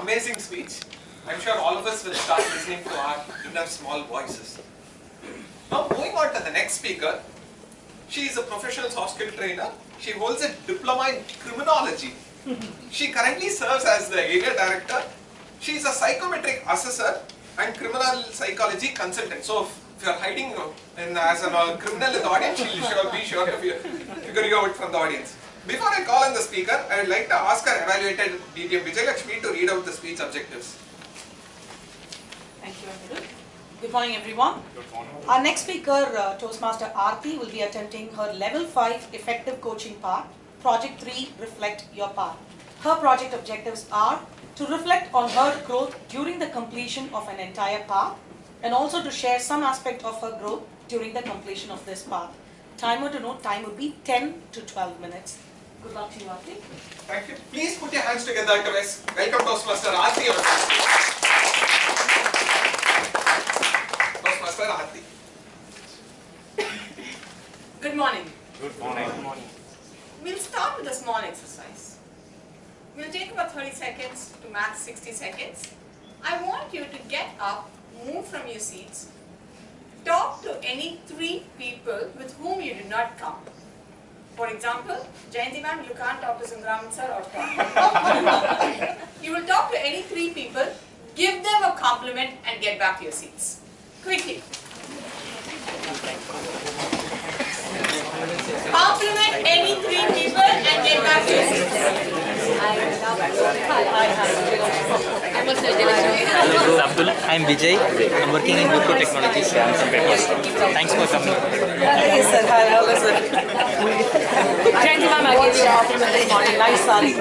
amazing speech. I'm sure all of us will start listening to our inner small voices. Now moving on to the next speaker. She is a professional soft skill trainer. She holds a diploma in criminology. She currently serves as the area director. She is a psychometric assessor and criminal psychology consultant. So if you are hiding as a criminal in the audience, she will be sure to figure you out from the audience. Before I call on the speaker, I would like to ask our evaluated DTM Vijayalakshmi to read out the speech objectives. Thank you, Anirudh. Good morning, everyone. Good morning. Our next speaker, Toastmaster Arthi, will be attempting her Level 5 Effective Coaching part, Project 3, Reflect Your Path. Her project objectives are to reflect on her growth during the completion of an entire path and also to share some aspect of her growth during the completion of this path. Timer to note, time would be 10 to 12 minutes. Good luck to you, Arthi. Thank you. Please put your hands together to welcome Toastmaster Arthi on stage. Toastmaster Arthi. Good morning. Good morning. Good morning. We'll start with a small exercise. We'll take about 30 seconds to max 60 seconds. I want you to get up, move from your seats, talk to any 3 people with whom you did not come. For example, Jayanti ma'am, you can't talk to Sundraman sir or talk. You will talk to any 3 people, give them a compliment and get back to your seats. Quickly. Compliment any 3 people and get back to your seats. Hello, this is Abdul. I'm Vijay. I'm working in Wipro Technologies. Yes. Thanks for coming. Yes, sir. Hi, hello, sir. Jayanti ma'am, I gave you a compliment this morning. Nice sari.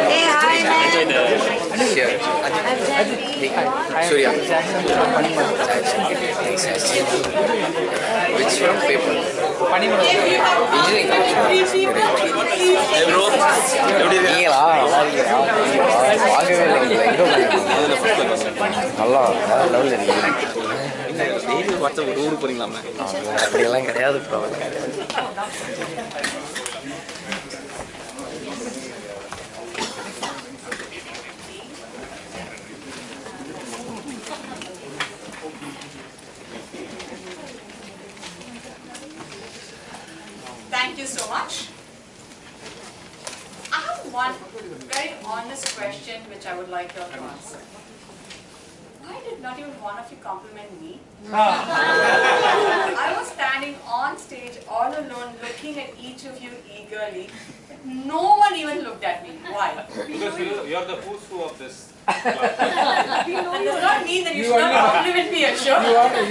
Hey, hi, man. Surya. Which one paper? Engineering. Hey bro, எப்படி இருக்கீங்க? நீங்களா வாங்கவே நல்லா லெவலில் இருக்கீங்க. Daily WhatsApp ஒரு ஊருக்கு போறீங்களாமே? அப்படியெல்லாம் கிடையாது bro. Thank you so much. I have one very honest question which I would like you to answer. Why did not even one of you compliment me? I was standing on stage all alone looking at each of you eagerly, but no one even looked at me. Why? Because you are the who's who of this. That does not mean that you should not compliment me, sure.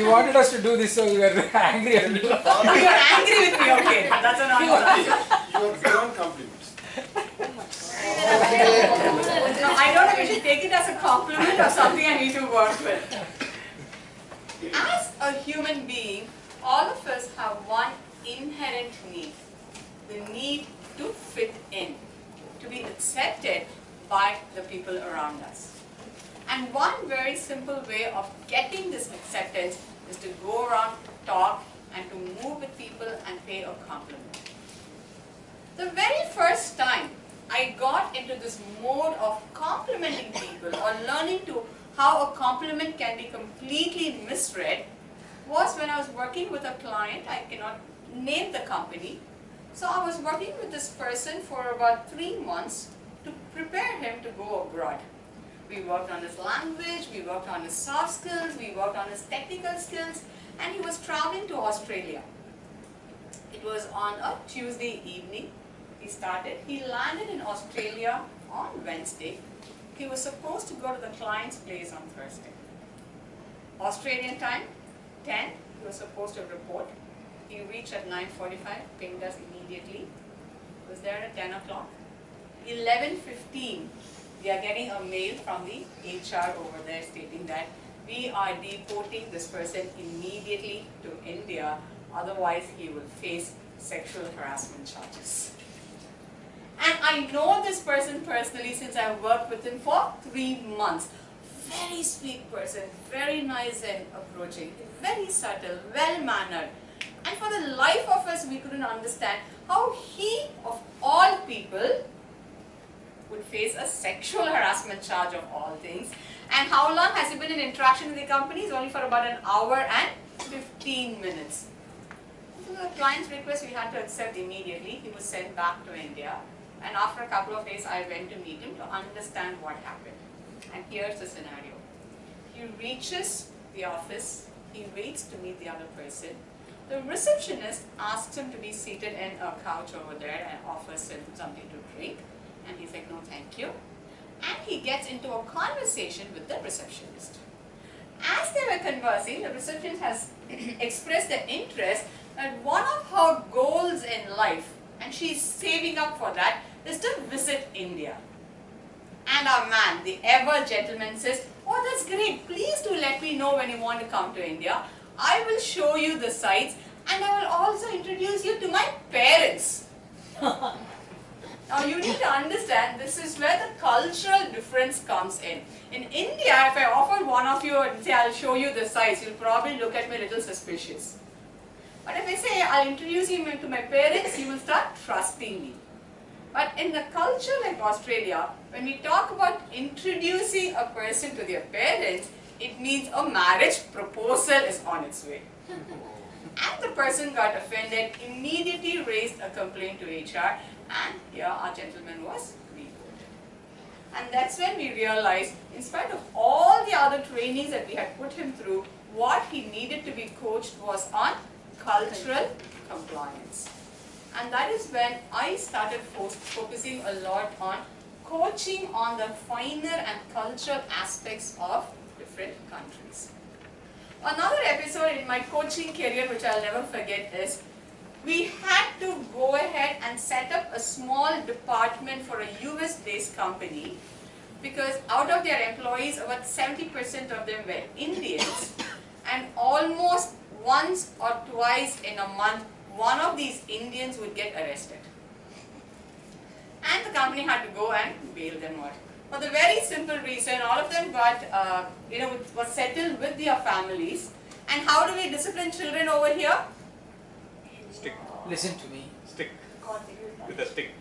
You wanted us to do this, so we were angry at you. Oh, you are angry with me, okay. That's an answer. You are beyond compliments. No, I don't know if you should take it as a compliment or something I need to work with. As a human being, all of us have one inherent need. The need to fit in, to be accepted by the people around us. And one very simple way of getting this acceptance is to go around, talk, and to move with people and pay a compliment. The very first time I got into this mode of complimenting people or learning to how a compliment can be completely misread was when I was working with a client. I cannot name the company. So I was working with this person for about 3 months to prepare him to go abroad. We worked on his language, we worked on his soft skills, we worked on his technical skills, and he was traveling to Australia. It was on a Tuesday evening. He started. He landed in Australia on Wednesday. He was supposed to go to the client's place on Thursday. Australian time, 10, he was supposed to report. He reached at 9:45, pinged us immediately. He was there at 10 o'clock. 11:15, we are getting a mail from the HR over there stating that we are deporting this person immediately to India, otherwise he will face sexual harassment charges. And I know this person personally since I have worked with him for 3 months. very sweet person, very nice and approaching, very subtle, well-mannered. And for the life of us, we couldn't understand how he, of all people, would face a sexual harassment charge of all things. And how long has he been in interaction with the company? It's only for about an hour and 15 minutes. So the client's request we had to accept immediately. He was sent back to India. And after a couple of days, I went to meet him to understand what happened. And here's the scenario. He reaches the office. He waits to meet the other person. The receptionist asks him to be seated in a couch over there and offers him something to drink. And he's like, no, thank you. And he gets into a conversation with the receptionist. As they were conversing, the receptionist has expressed the interest that one of her goals in life, and she's saving up for that, is to visit India. And our man, the ever gentleman, says, oh, that's great. Please do let me know when you want to come to India. I will show you the sights and I will also introduce you to my parents. Now you need to understand, this is where the cultural difference comes in. In India, if I offer one of you and say, I'll show you the sights, you'll probably look at me a little suspicious. But if I say, I'll introduce you to my parents, you will start trusting me. But in a culture like Australia, when we talk about introducing a person to their parents, it means a marriage proposal is on its way. And the person got offended, immediately raised a complaint to HR, and here our gentleman was reported. And that's when we realized, in spite of all the other trainings that we had put him through, what he needed to be coached was on cultural compliance. And that is when I started focusing a lot on coaching on the finer and cultural aspects of different countries. Another episode in my coaching career which I'll never forget is, we had to go ahead and set up a small department for a US-based company because out of their employees, about 70% of them were Indians, and almost once or twice in a month, one of these Indians would get arrested. And the company had to go and bail them out. For the very simple reason, all of them got, was settled with their families. And how do we discipline children over here? Stick. Listen to me. Stick. With a stick.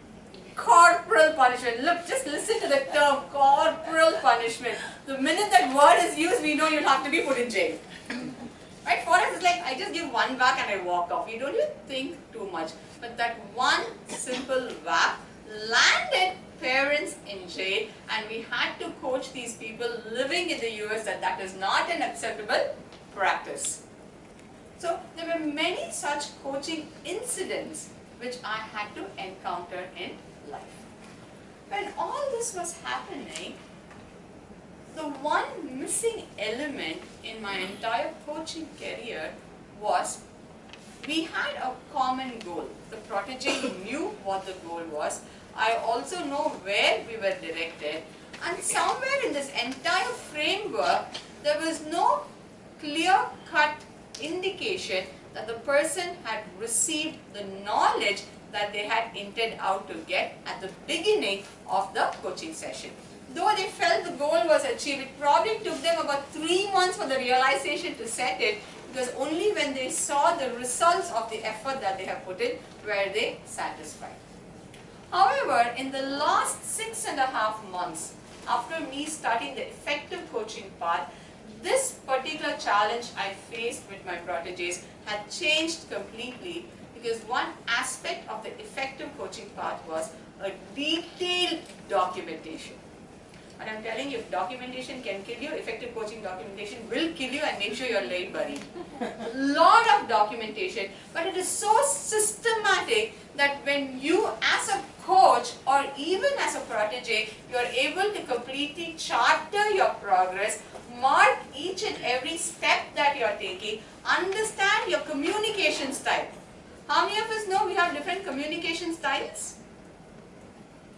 Corporal punishment. Look, just listen to the term, corporal punishment. The minute that word is used, we know you'll have to be put in jail. Right? For us, it's like, I just give one whack and I walk off. You don't even think too much. But that one simple whack landed parents in jail, and we had to coach these people living in the US that that is not an acceptable practice. So there were many such coaching incidents which I had to encounter in life. When all this was happening, the one missing element in my entire coaching career was, we had a common goal. The protege knew what the goal was. I also know where we were directed, and somewhere in this entire framework, there was no clear-cut indication that the person had received the knowledge that they had intended out to get at the beginning of the coaching session. Though they felt the goal was achieved, it probably took them about 3 months for the realization to set it, because only when they saw the results of the effort that they have put in were they satisfied. However, in the last 6.5 months, after me starting the effective coaching path, this particular challenge I faced with my proteges had changed completely, because one aspect of the effective coaching path was a detailed documentation. And I'm telling you, if documentation can kill you, effective coaching documentation will kill you and make sure you're laid buried. A lot of documentation, but it is so systematic that when you as a coach or even as a protege, you're able to completely charter your progress, mark each and every step that you're taking, understand your communication style. How many of us know we have different communication styles?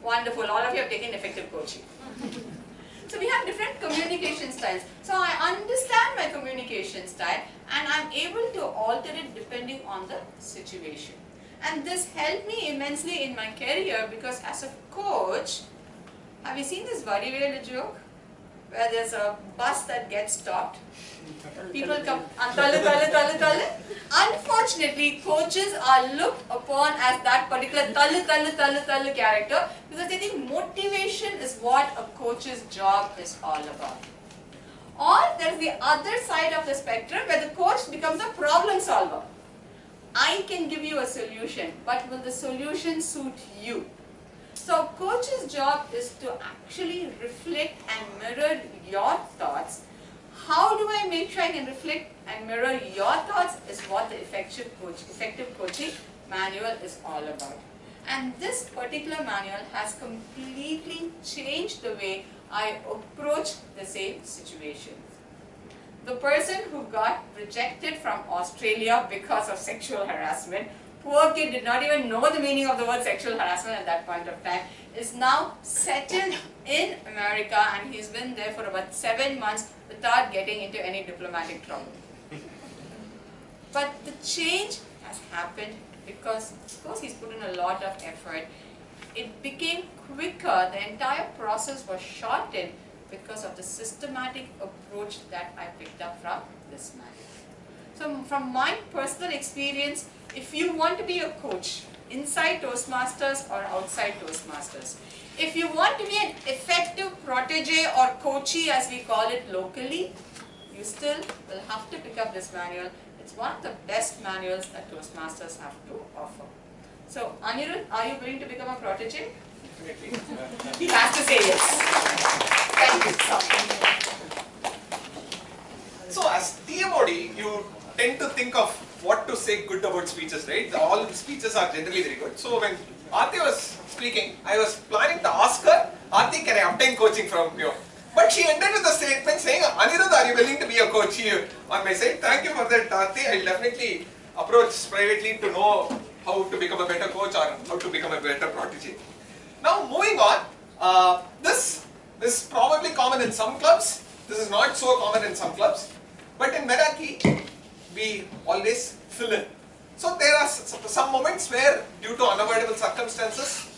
Wonderful, all of you have taken effective coaching. So we have different communication styles. So I understand my communication style and I'm able to alter it depending on the situation. And this helped me immensely in my career, because as a coach, have you seen this Variwela joke? where there's a bus that gets stopped. People come, talle, talle, talle, talle. Unfortunately, coaches are looked upon as that particular talle, talle, talle, talle character because they think motivation is what a coach's job is all about. Or there's the other side of the spectrum where the coach becomes a problem solver. I can give you a solution, but will the solution suit you? So coach's job is to actually reflect and mirror your thoughts. How do I make sure I can reflect and mirror your thoughts is what the effective coaching manual is all about. And this particular manual has completely changed the way I approach the same situation. The person who got rejected from Australia because of sexual harassment, poor kid did not even know the meaning of the word sexual harassment at that point of time, is now settled in America and he's been there for about 7 months without getting into any diplomatic trouble. But the change has happened because, of course, he's put in a lot of effort. It became quicker, the entire process was shortened because of the systematic approach that I picked up from this manual. So from my personal experience, if you want to be a coach inside Toastmasters or outside Toastmasters, if you want to be an effective protege or coachee as we call it locally, you still will have to pick up this manual. It's one of the best manuals that Toastmasters have to offer. So Anirudh, are you willing to become a protege? He has to say yes. Thank you. So as TMOD, you tend to think of what to say good about speeches, right? All the speeches are generally very good. So when Arthi was speaking, I was planning to ask her, Arthi, can I obtain coaching from you? But she ended with a statement saying, Anirudh, are you willing to be a coach here on my side? Thank you for that, Arthi. I'll definitely approach privately to know how to become a better coach or how to become a better protege. Now moving on, this is probably common in some clubs. This is not so common in some clubs. But in Meraki, we always fill in. So there are some moments where due to unavoidable circumstances,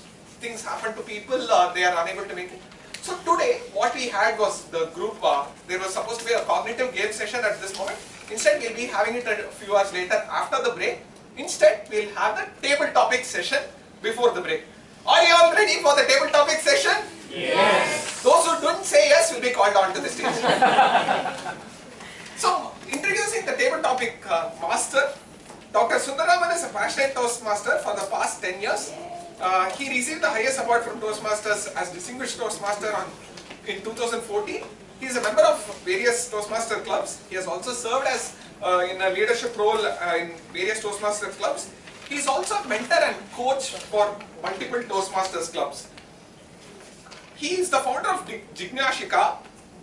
things happen to people, they are unable to make it. So today what we had was the group, there was supposed to be a cognitive game session at this moment. Instead we'll be having it a few hours later after the break. Instead we'll have the table topic session before the break. Are you all ready for the table topic session? Yes. Those who don't say yes will be called on to the stage. So, introducing the table topic master, Dr. Sundaraman is a passionate Toastmaster for the past 10 years. He received the highest award from Toastmasters as Distinguished Toastmaster in 2014. He is a member of various Toastmaster clubs. He has also served as in a leadership role in various Toastmaster clubs. He is also a mentor and coach for multiple Toastmasters clubs. He is the founder of Jignashika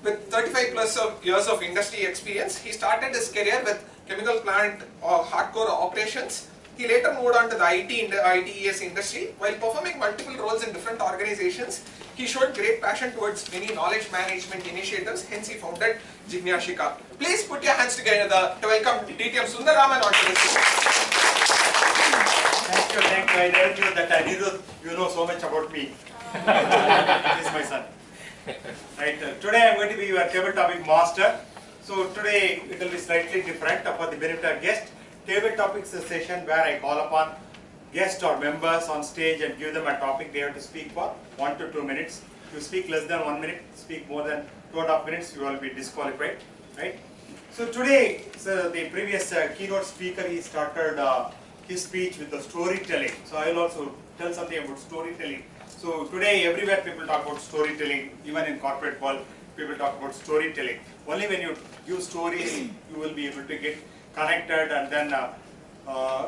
with 35 plus years of industry experience. He started his career with chemical plant hardcore operations. He later moved on to the ITES industry. While performing multiple roles in different organizations, he showed great passion towards many knowledge management initiatives, hence he founded Jignashika. Please put your hands together to welcome DTM Sundaraman onto the stage. Thank you. I never knew that Anirudh, you know so much about me. This is my son. Right. Today I am going to be your table topic master. So today it will be slightly different for the benefit of guest. Table topics is a session where I call upon guests or members on stage and give them a topic they have to speak for 1 to 2 minutes. If you speak less than 1 minute, speak more than 2.5 minutes, you will be disqualified. Right. So today, the previous keynote speaker, he started his speech with the storytelling. So I will also tell something about storytelling. So today everywhere people talk about storytelling, even in corporate world people talk about storytelling. Only when you use stories you will be able to get connected and then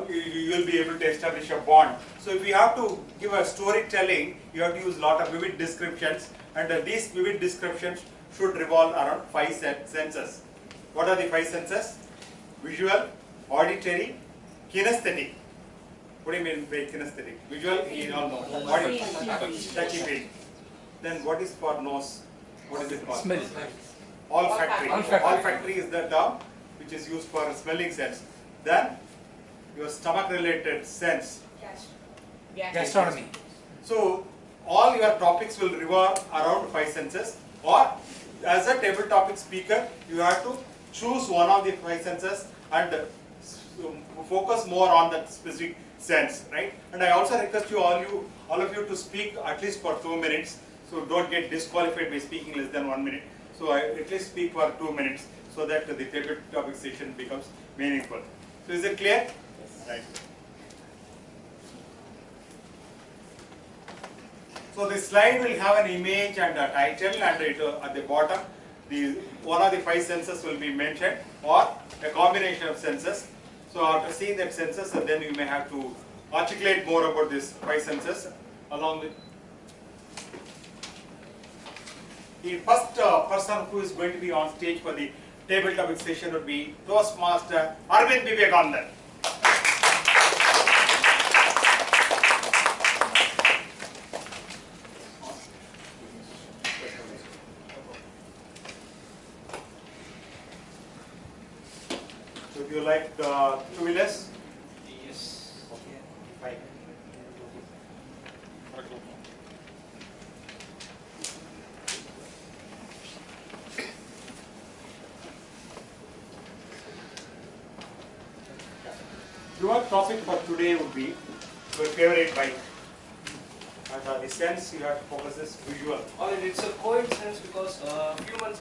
you will be able to establish a bond. So if you have to give a storytelling, you have to use a lot of vivid descriptions, and these vivid descriptions should revolve around 5 senses. What are the 5 senses? Visual, auditory, kinesthetic. What do you mean by kinesthetic? Visual, you all know. Auditory, touchy feeling. Then what is for nose? What is it called? Smell. Olfactory. Olfactory is the term which is used for smelling sense. Then your stomach related sense. Gastronomy. So all your topics will revolve around 5 senses, or as a table topic speaker, you have to choose one of the 5 senses and focus more on that specific sense, right? And I also request all of you to speak at least for 2 minutes. So don't get disqualified by speaking less than 1 minute. So I at least speak for 2 minutes so that the table topic session becomes meaningful. So is it clear? Yes. Right. So this slide will have an image and a title, and at the bottom, one of the 5 senses will be mentioned or a combination of senses. So after seeing that senses, then you may have to articulate more about these 5 senses along with. The first person who is going to be on stage for the table topic session would be Toastmaster Arvind Vivekanandan. So do you like the two-wheelers? Yes. Okay, fine. Your topic for today would be your favorite bike. And the sense you have to focus is visual. It's a coincidence because a few months